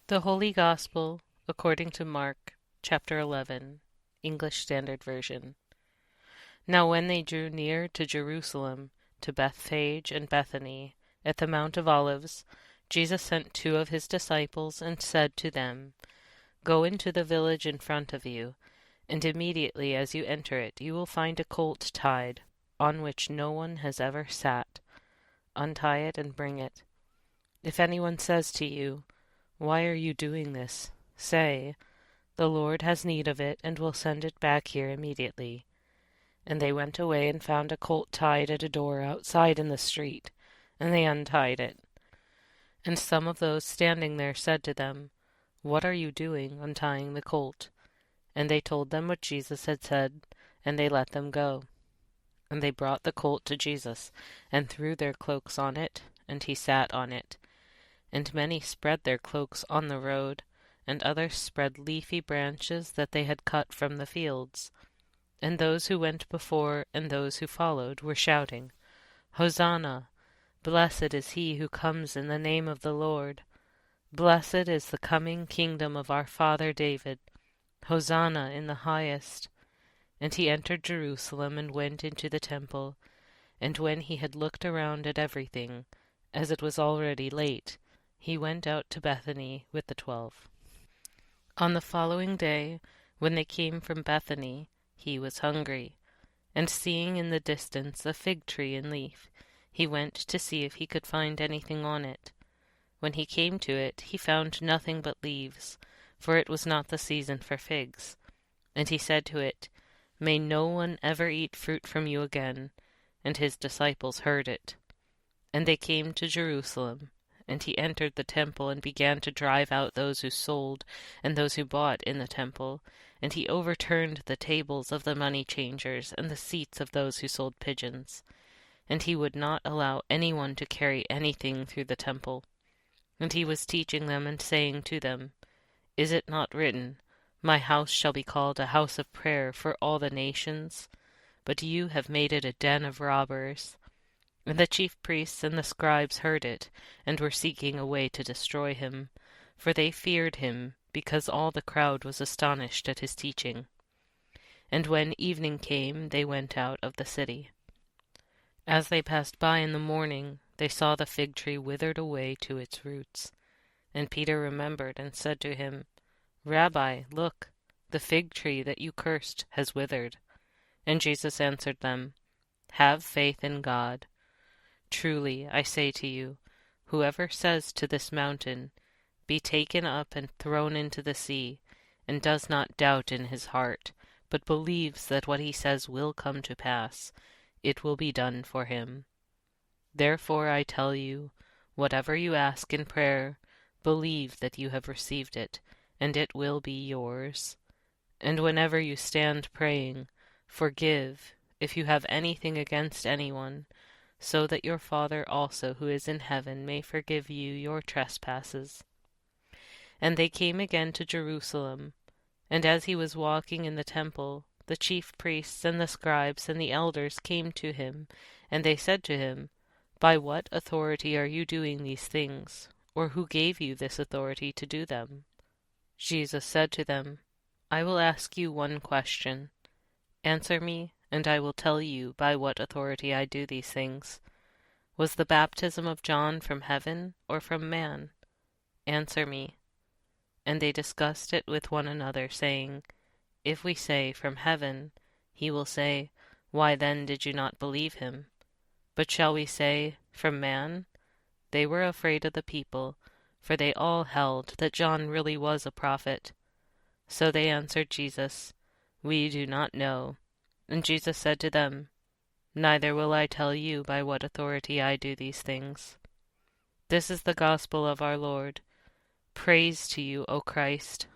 The Holy Gospel according to Mark, chapter 11, English Standard Version. Now when they drew near to Jerusalem, to Bethphage and Bethany, at the Mount of Olives, Jesus sent 2 of his disciples and said to them, Go into the village in front of you, and immediately as you enter it you will find a colt tied, on which no one has ever sat. Untie it and bring it. If anyone says to you, Why are you doing this? Say, The Lord has need of it, and will send it back here immediately. And they went away and found a colt tied at a door outside in the street, and they untied it. And some of those standing there said to them, What are you doing, untying the colt? And they told them what Jesus had said, and they let them go. And they brought the colt to Jesus, and threw their cloaks on it, and he sat on it. And many spread their cloaks on the road, and others spread leafy branches that they had cut from the fields. And those who went before and those who followed were shouting, Hosanna! Blessed is he who comes in the name of the Lord. Blessed is the coming kingdom of our father David. Hosanna in the highest. And he entered Jerusalem and went into the temple. And when he had looked around at everything, as it was already late, he went out to Bethany with the 12. On the following day, when they came from Bethany, he was hungry. And seeing in the distance a fig tree in leaf, he went to see if he could find anything on it. When he came to it, he found nothing but leaves, for it was not the season for figs. And he said to it, May no one ever eat fruit from you again. And his disciples heard it. And they came to Jerusalem. And he entered the temple and began to drive out those who sold and those who bought in the temple. And he overturned the tables of the money changers and the seats of those who sold pigeons. And he would not allow anyone to carry anything through the temple. And he was teaching them and saying to them, Is it not written, My house shall be called a house of prayer for all the nations? But you have made it a den of robbers. And the chief priests and the scribes heard it, and were seeking a way to destroy him, for they feared him, because all the crowd was astonished at his teaching. And when evening came, they went out of the city. As they passed by in the morning, they saw the fig tree withered away to its roots. And Peter remembered and said to him, Rabbi, look, the fig tree that you cursed has withered. And Jesus answered them, Have faith in God. Truly, I say to you, whoever says to this mountain, Be taken up and thrown into the sea, and does not doubt in his heart, but believes that what he says will come to pass, it will be done for him. Therefore I tell you, whatever you ask in prayer, believe that you have received it, and it will be yours. And whenever you stand praying, forgive, if you have anything against anyone, so that your Father also who is in heaven may forgive you your trespasses. And they came again to Jerusalem, and as he was walking in the temple, the chief priests and the scribes and the elders came to him, and they said to him, By what authority are you doing these things, or who gave you this authority to do them? Jesus said to them, I will ask you one question. Answer me, and I will tell you by what authority I do these things. Was the baptism of John from heaven or from man? Answer me. And they discussed it with one another, saying, If we say, From heaven, he will say, Why then did you not believe him? But shall we say, From man? They were afraid of the people, for they all held that John really was a prophet. So they answered Jesus, We do not know. And Jesus said to them, Neither will I tell you by what authority I do these things. This is the gospel of our Lord. Praise to you, O Christ.